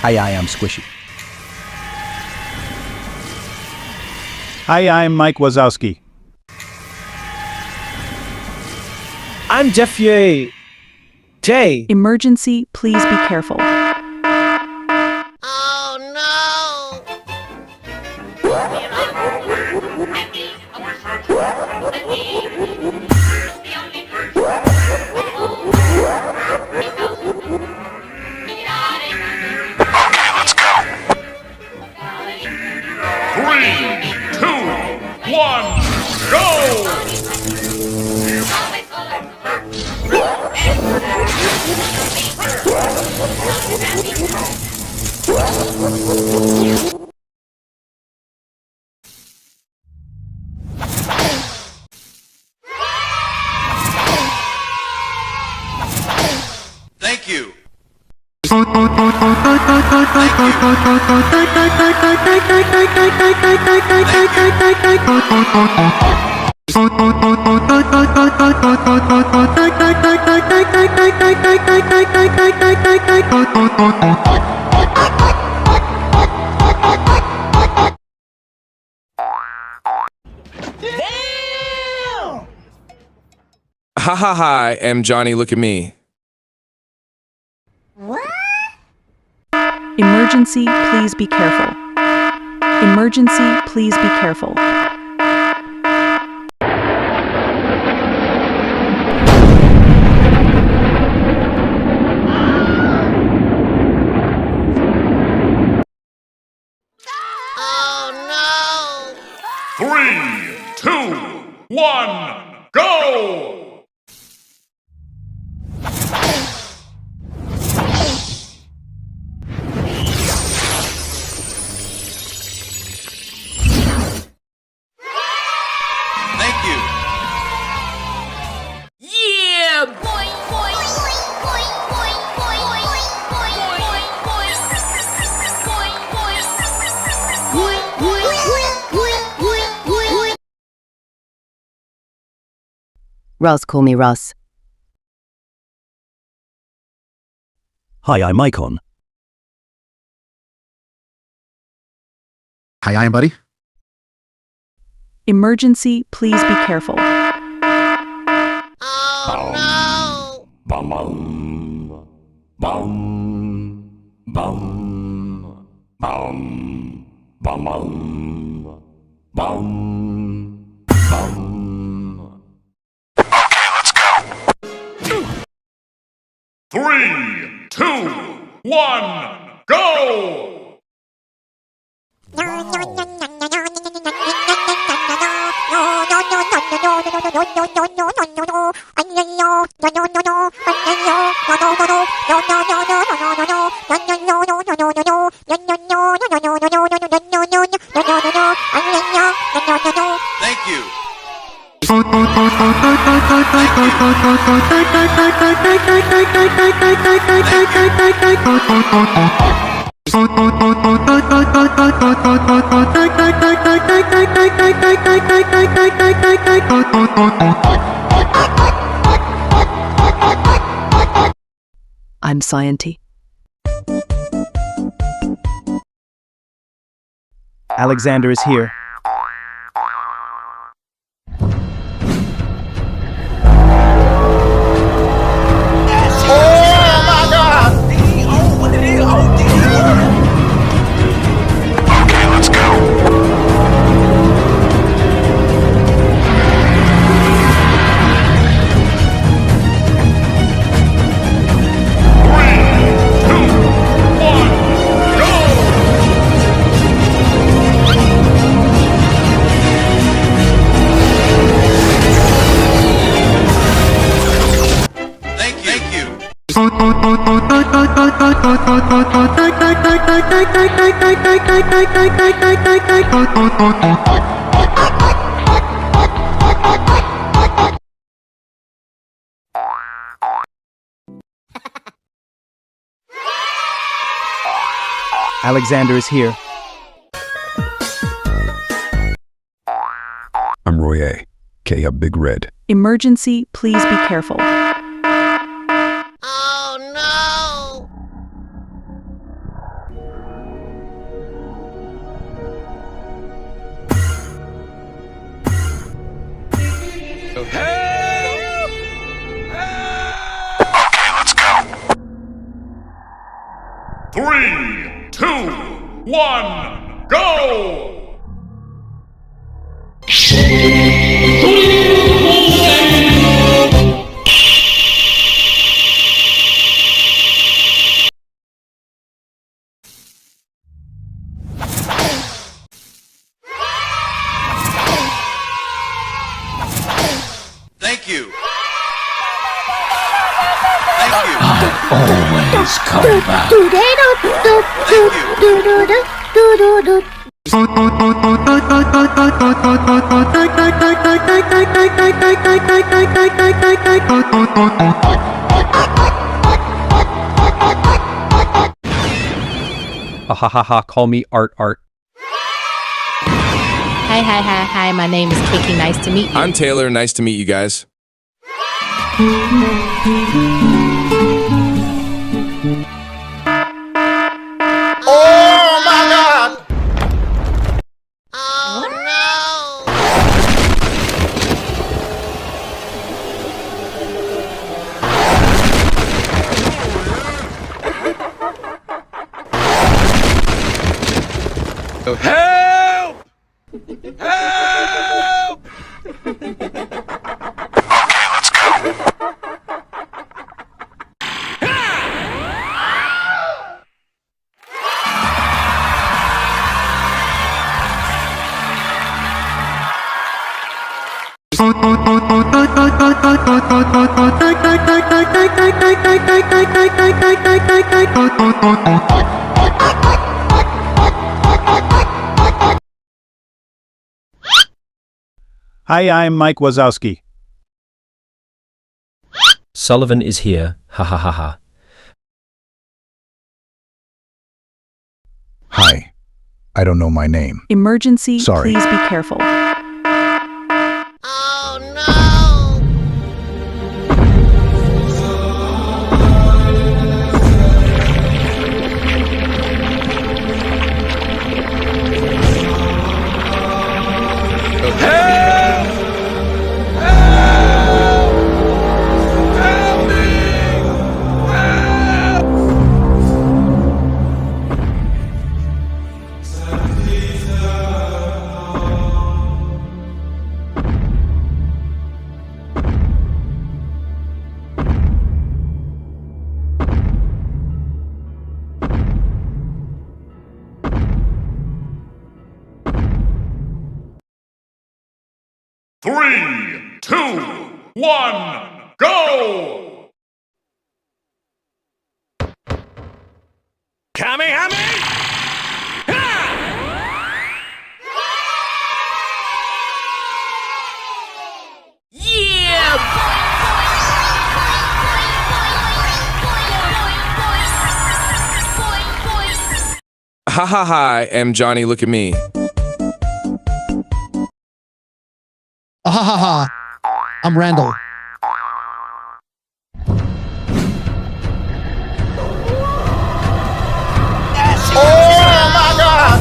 Hi, I am Squishy. Hi, I'm Mike Wazowski. I'm Jeffrey J. Emergency, please be careful. Oh no! Let's go. 3, 2, 1, go! Thank you. Ha ha ha, I'm Johnny, look at me. Emergency, please be careful. Emergency, please be careful. Oh no! 3, 2, 1, go! Thank you. Yeah! Boing, boing, boing, boing, boing, boing, boing, boing, boing, boing, boing, boing, boing, boing, boing, boing, boing. Russ, call me Russ. Hi, I'm Icon. Hi, I'm Buddy. Emergency, please be careful. Oh no! Bum, bum, bum, bum, bum, bum, bum. Okay, let's go. 3, 2, 1, go! Thank you. I'm Scienty. Alexander is here. Okay, let's go. 3, 2, 1, go! Thank you. Alexander is here. I'm Roy A. K. Big Red. Emergency, please be careful. Oh no! 3, 2, 1, go! Thank you. Thank you. Always come back. Ha ha ha ha, call me Art. Hi, my name is Kiki, nice to meet you. I'm Taylor, nice to meet you guys. Oh my God! Help! Help! Okay, let's go. Hi, I'm Mike Wazowski. Sullivan is here. Ha ha ha ha. Hi. I don't know my name. Emergency, Sorry. please be careful. Three, 2, 1, go! Ha ha ha, I'm Johnny, look at me. Ha ha ha. I'm Randall. Oh my God!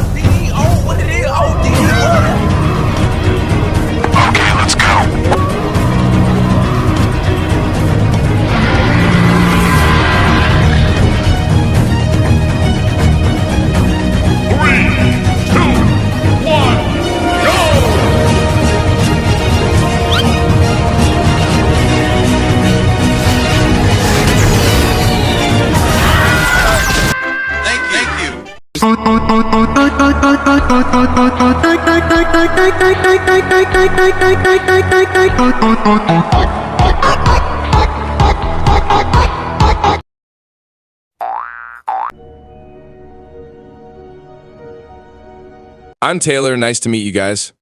Okay, let's go. Three, 2, 1, go! Thank you. I'm Taylor, nice to meet you guys.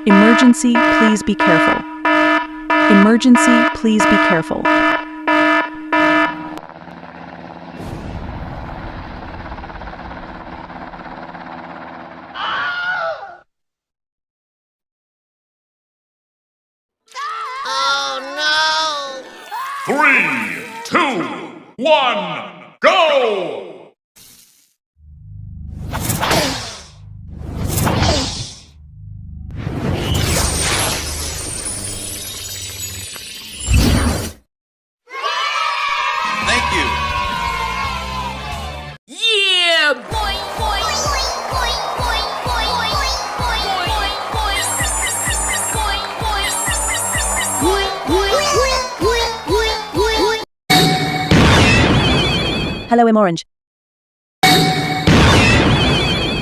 Emergency, please be careful. Emergency, please be careful. Three, 2, 1, go! Hello, I'm Orange.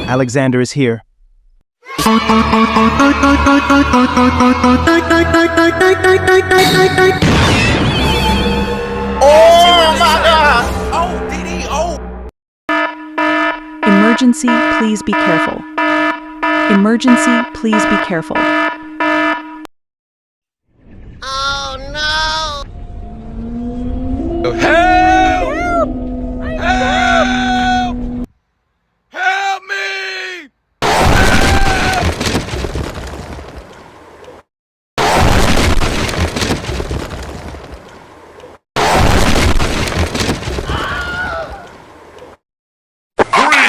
Alexander is here. Oh my God! Oh, Didi, oh! Emergency, please be careful. Emergency, please be careful. Oh no! Help! Help! Help me!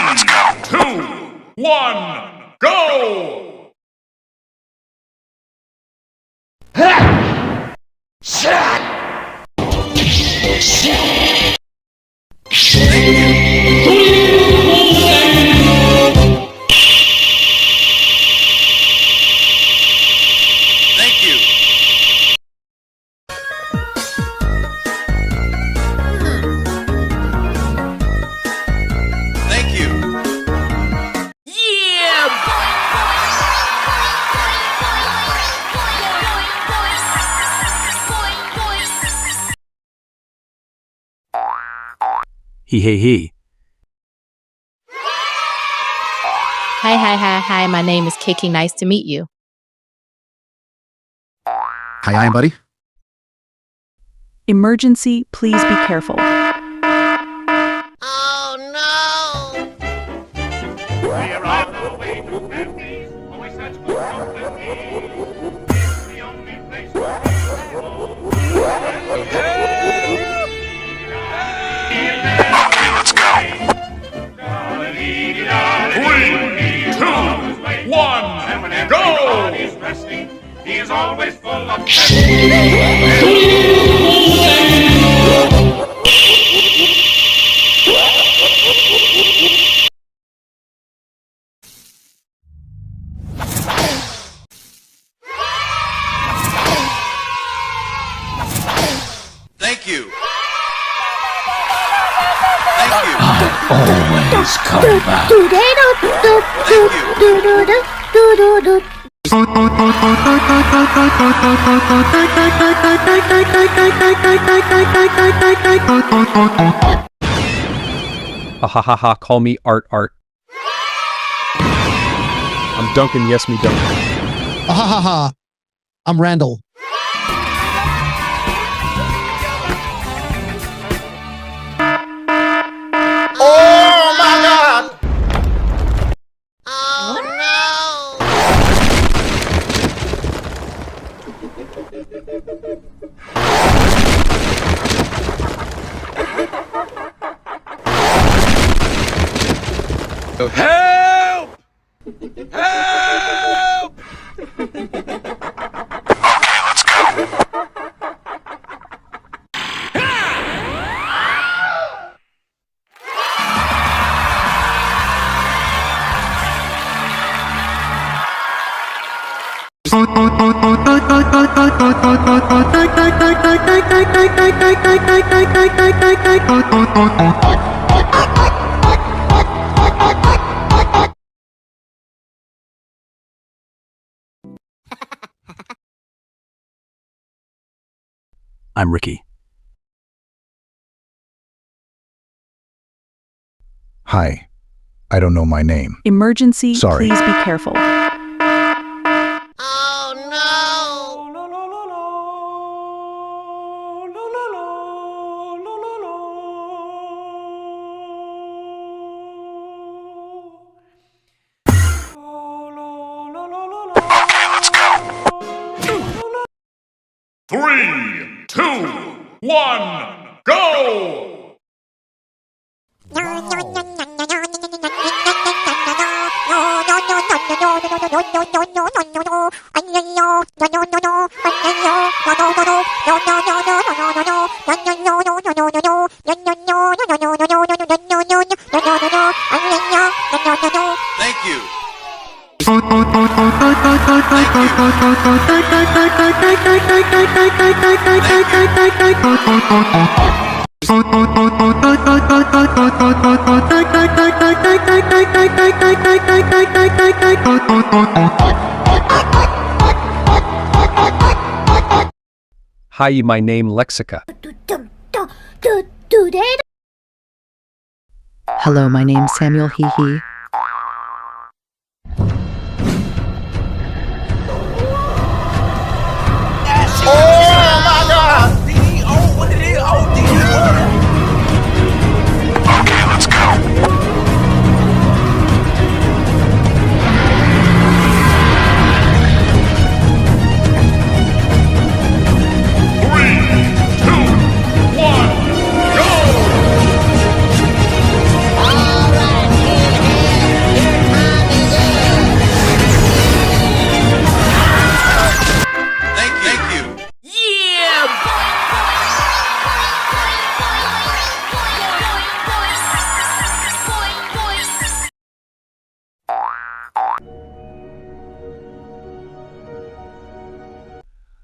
Let's go. 2, 1, go! Thank you. Thank you. He. Hi. My name is Kiki. Nice to meet you. Hi, I'm Buddy. Emergency, please be careful. Oh no! We're on the way to Memphis. Always such good company. It's the only place where let's go. 3, 2, 1, go! He is always full of Thank you. Thank you. Always come back. Thank you. Call me Art. I'm Duncan. Yes, me Duncan. I'm Randall. Oh my God! Oh no! Help! Help! Okay, let's go. I'm Ricky. Hi. I don't know my name. Emergency, Sorry. please be careful. Oh no! Okay, let's go. 3, 2, 1, go! Thank you. Hi, my name Lexica. Hello, my name's Samuel Hee Hee. Oh my God! Okay, let's go.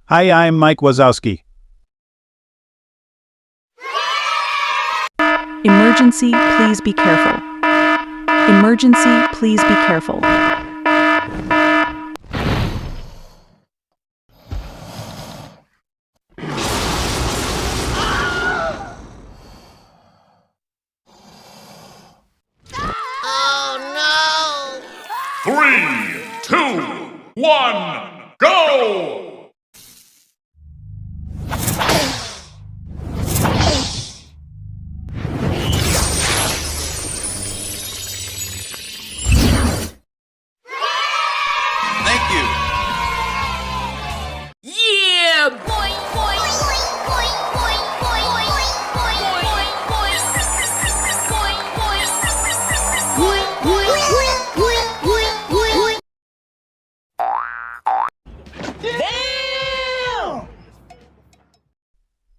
Hi, I'm Mike Wazowski. Emergency, please be careful. Emergency, please be careful. Oh no! 3, 2, 1, go! Thank you. Yeah, boy, boy, boy, boy, boy, boy, boy, boy. Damn!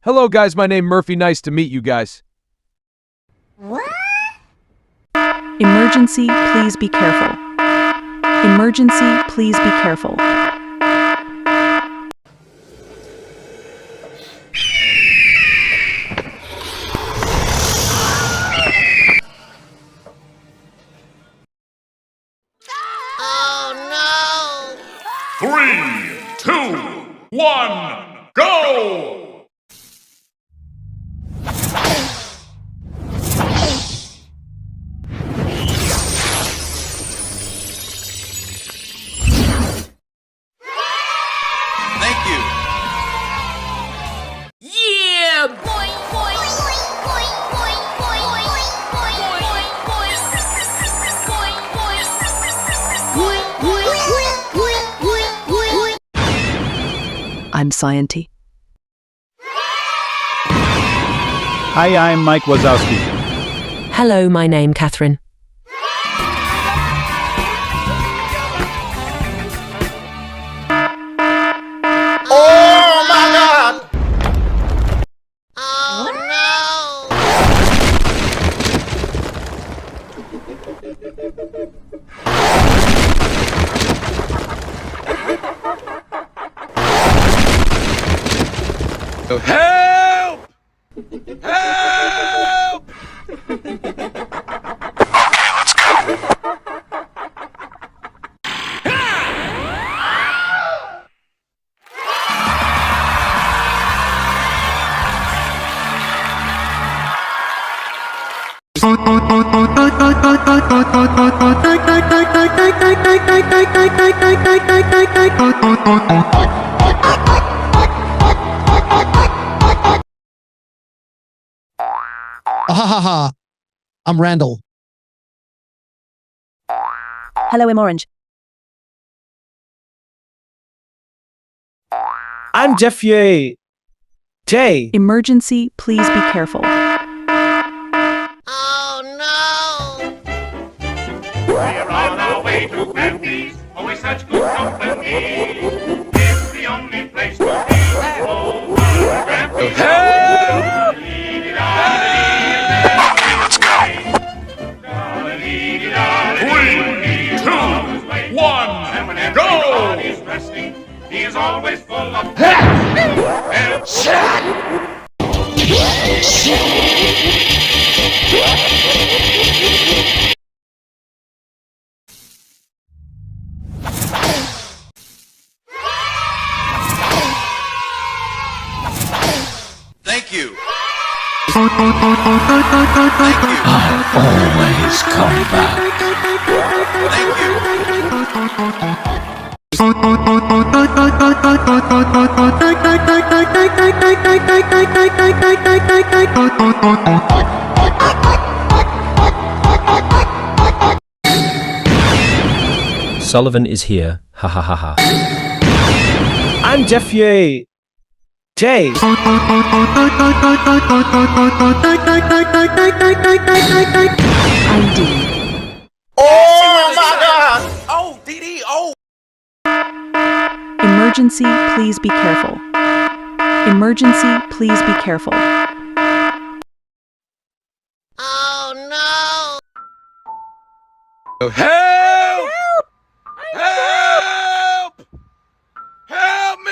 Hello, guys. My name Murphy. Nice to meet you guys. Emergency, please be careful. Emergency, please be careful. Oh no! 3, 2, 1, go! Thank you. Yeah, boy, boy, boy, boy, boy, boy, I'm Scienty. Hi, I'm Mike Wazowski. Hello, my name Catherine. Oh my God! Oh Oh, help! Help! Okay, let's go. Ha. I'm Randall. Hello, I'm Orange. I'm Jeffrey. Jay. Emergency, please be careful. no! We're on our way to Grampy's, always such good company. It's the only place to be. Oh, Grampy's. Help! Let's go. 3, 2, 1, and when everybody's resting, he is always full of help. I'll always come back. Sullivan is here. Ha ha ha ha. I'm Jeffy. J. I'm D. Oh my God! Oh, DD, oh! Emergency, please be careful. Emergency, please be careful. Oh no! Help! Help! Help me!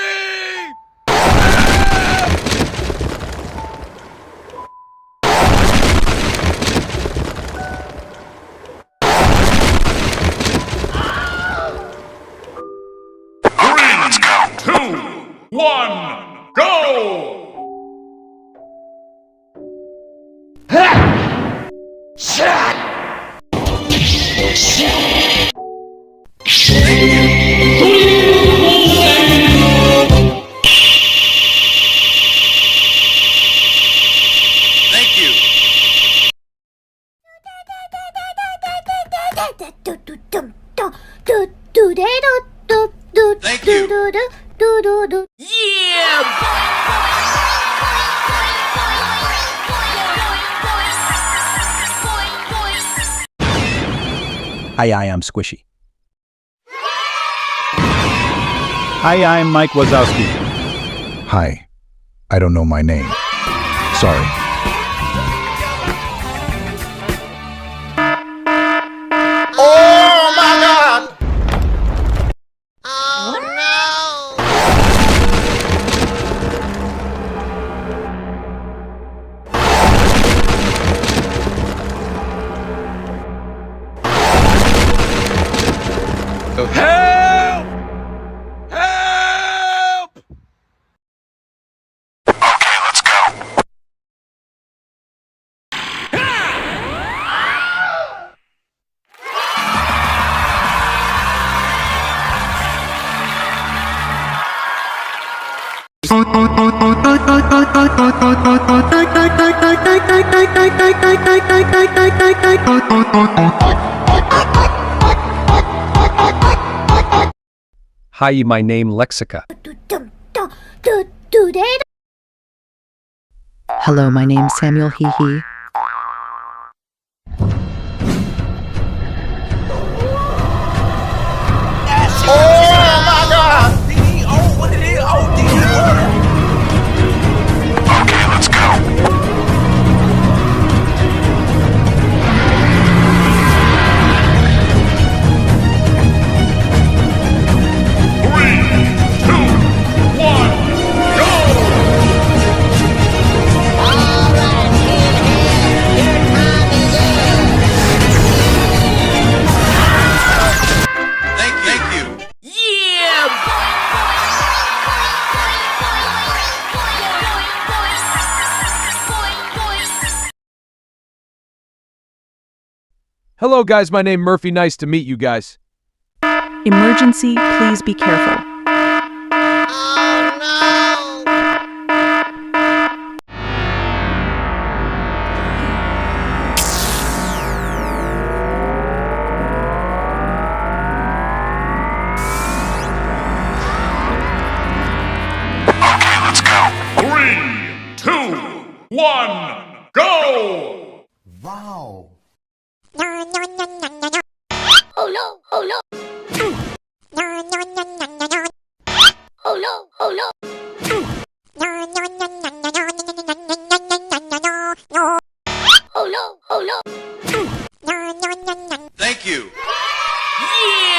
Let's go. 2, 1, go! Thank you. Thank you. Hi, I'm Squishy. Hi, I'm Mike Wazowski. Hi. I don't know my name. Sorry. Oh my God! Oh no! Help! Help! Okay, let's go. Hi, my name Lexica. Hello, my name's Samuel Hee Hee. Oh my God! DD, oh, what it is? Oh, DD, Okay, let's go. Thank you. Hello, guys. My name Murphy. Nice to meet you guys. Emergency, please be careful. Oh no! Okay, let's go. 3, 2, 1, go! Wow! Oh no, oh no. Oh no, oh no. Oh no, oh no. Thank you. Yeah!